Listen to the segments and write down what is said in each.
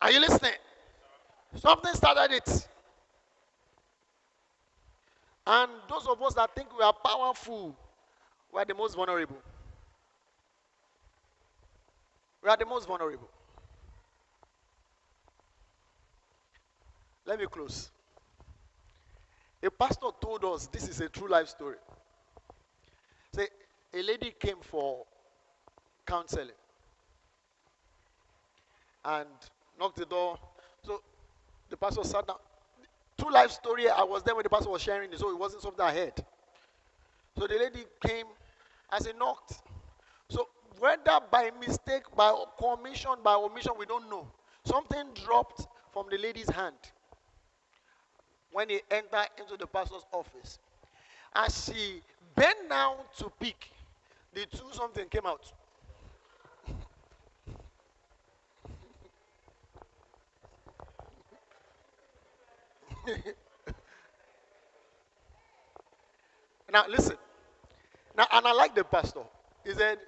Are you listening? Something started it. And those of us that think we are powerful, we are the most vulnerable. We are the most vulnerable. Let me close. A pastor told us this is a true life story. Say, a lady came for counseling and knocked the door. So the pastor sat down. True life story. I was there when the pastor was sharing it, so it wasn't something I heard. So the lady came as he knocked. So whether by mistake, by commission, by omission, we don't know. Something dropped from the lady's hand when he entered into the pastor's office. As she bent down to pick, the two something came out. Now listen. Now and I like the pastor. He said,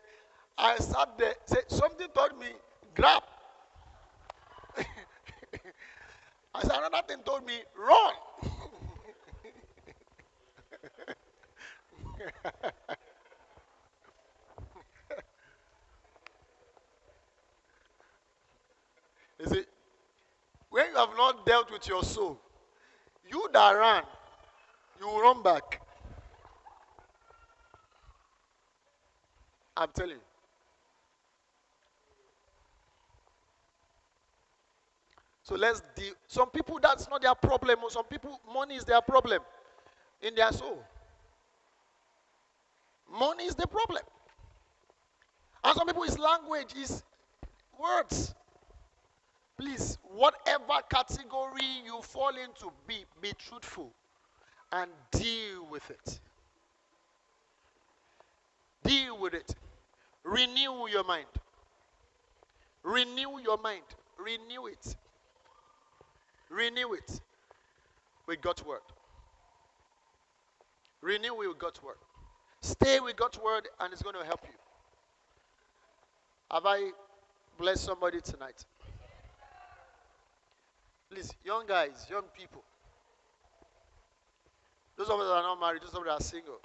I sat there, said something told me, grab. I said another thing told me, run. You see, when you have not dealt with your soul, you that ran, you will run back. I'm telling you. So let's deal. Some people, that's not their problem. Or some people, money is their problem in their soul. Money is the problem. And some people, it's language, is words. Please, whatever category you fall into, be truthful and deal with it. Deal with it. Renew your mind. Renew your mind. Renew it. Renew it with God's word. Renew with God's word. Stay with God's word and it's going to help you. Have I blessed somebody tonight? Please, young guys, young people. Those of us that are not married, those of us that are single.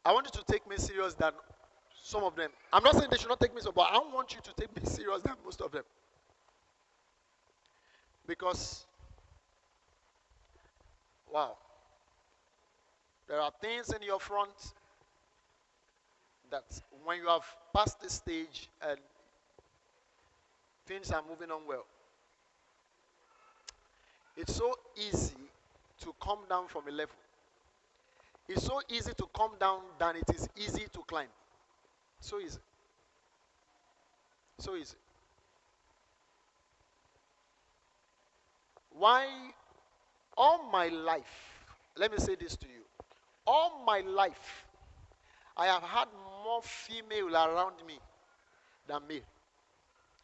I want you to take me serious than some of them. I'm not saying they should not take me serious, but I want you to take me serious than most of them. Because, wow, there are things in your front that when you have passed this stage and things are moving on well, it's so easy to come down from a level. It's so easy to come down than it is easy to climb. So easy. So easy. Why? All my life, let me say this to you. All my life, I have had more female around me than male.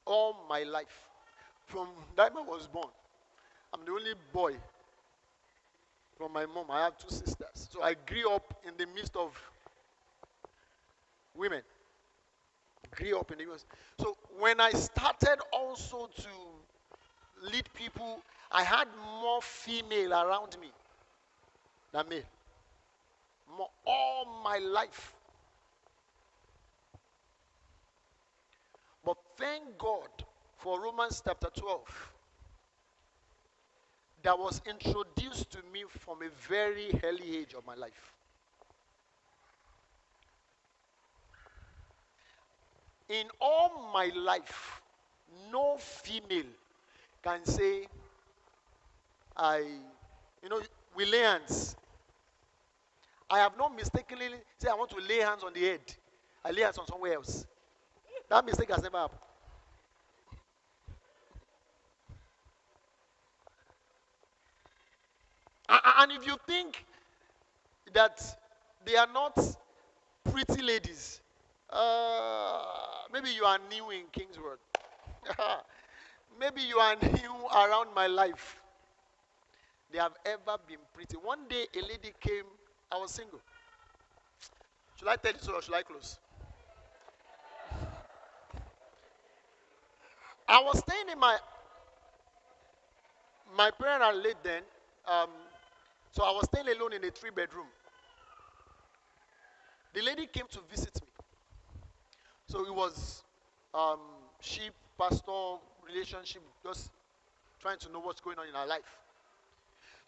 All my life. From the time I was born, I'm the only boy from my mom. I have two sisters. So I grew up in the midst of women. Grew up in the US. So when I started also to lead people, I had more female around me than male. More, all my life. But thank God for Romans chapter 12 that was introduced to me from a very early age of my life. In all my life, no female can say, we lay hands. I have not mistakenly say I want to lay hands on the head. I lay hands on somewhere else. That mistake has never happened. And if you think that they are not pretty ladies, maybe you are new in KingsWord. Maybe you are new around my life. They have ever been pretty. One day a lady came, I was single. Should I tell you so or should I close? I was staying in my parents are late then. Um, so I was staying alone in a 3-bedroom. The lady came to visit me. So it was um, sheep, pastor, relationship, just trying to know what's going on in her life.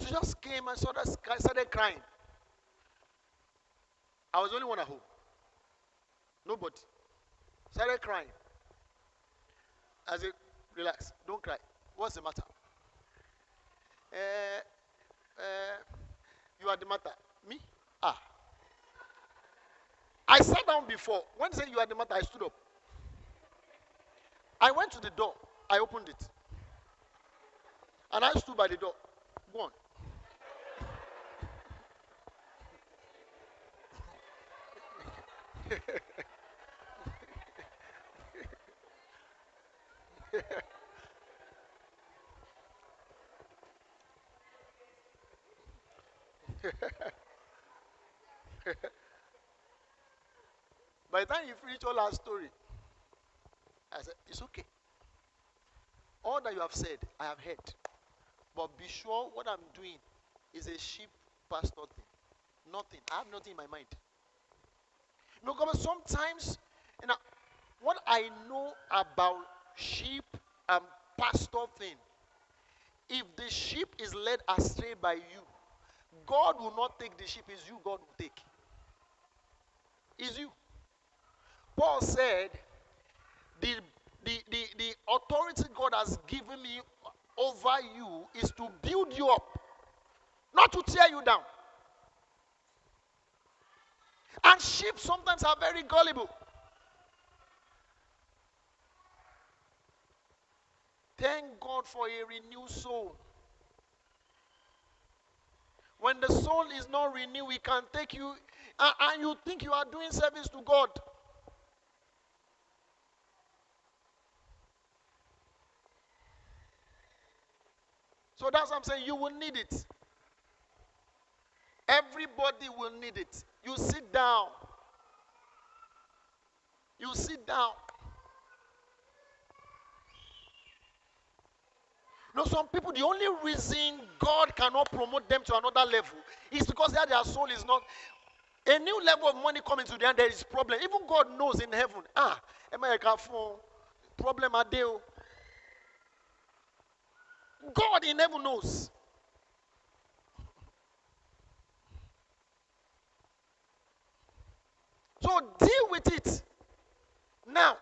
She just came and started crying. I was the only one at home. Nobody. Started crying. I said, relax, don't cry. What's the matter? Uh, you are the matter. Me? Ah. I sat down before. When they said you are the matter, I stood up. I went to the door. I opened it. And I stood by the door. Go on. By the time you finish all our story, I said, it's okay. All that you have said, I have heard. But be sure what I'm doing is a sheep pastor thing. Nothing. I have nothing in my mind. Because sometimes, you know, what I know about sheep and pastor thing, if the sheep is led astray by you, God will not take the sheep, it's you God will take. It's you. Paul said, the authority God has given me over you is to build you up, not to tear you down. And sheep sometimes are very gullible. Thank God for a renewed soul. When the soul is not renewed, it can take you, and you think you are doing service to God. So that's what I'm saying. You will need it. Everybody will need it. You sit down. You sit down. No, some people, the only reason God cannot promote them to another level is because their soul is not. A new level of money coming to them, there is problem. Even God knows in heaven. America for problem a day. God in heaven knows. So deal with it. Now,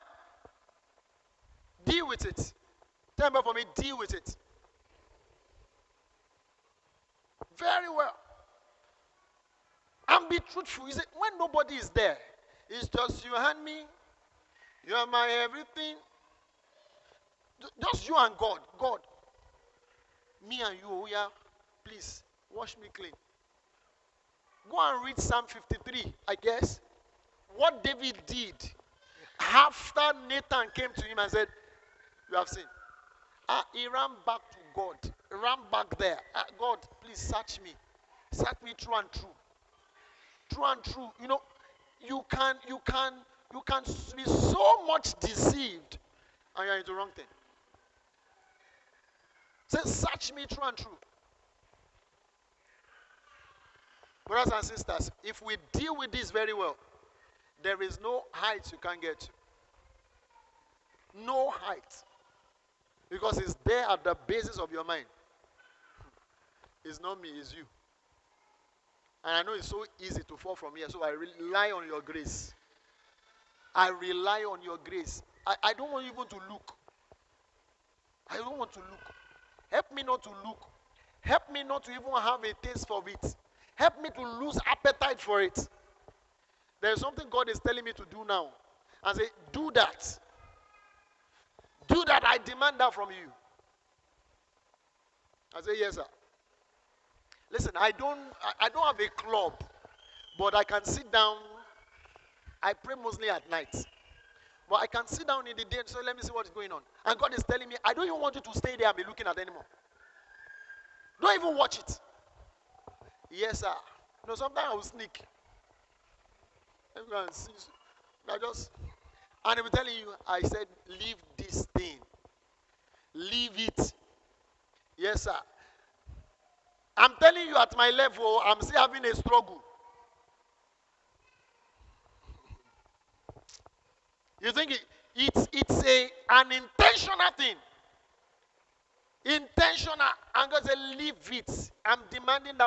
deal with it. Tell me for me, deal with it. Very well. And be truthful. Is it when nobody is there? It's just you and me. You are my everything. Just you and God. God. Me and you, yeah. Please, wash me clean. Go and read Psalm 53, I guess. What David did after Nathan came to him and said, you have seen. He ran back to God. He ran back there. God, please search me. Search me true and true. True and true. You know, you can be so much deceived and you're into the wrong thing. Say, search me true and true. Brothers and sisters, if we deal with this very well, there is no height you can get to. No height. Because it's there at the basis of your mind. It's not me, it's you. And I know it's so easy to fall from here, so I rely on your grace. I rely on your grace. I don't want even to look. I don't want to look. Help me not to look. Help me not to even have a taste for it. Help me to lose appetite for it. There's something God is telling me to do now. And say, do that. Do that. I demand that from you. I say, yes, sir. Listen, I don't have a club, but I can sit down. I pray mostly at night. But I can sit down in the day and say, let me see what's going on. And God is telling me, I don't even want you to stay there and be looking at anymore. Don't even watch it. Yes, sir. No, sometimes I will sneak. Everyone sees. And I will tell you, I said, leave this thing. Leave it. Yes, sir. I'm telling you, at my level, I'm still having a struggle. You think it's an intentional thing. Intentional. And God said, leave it. I'm demanding that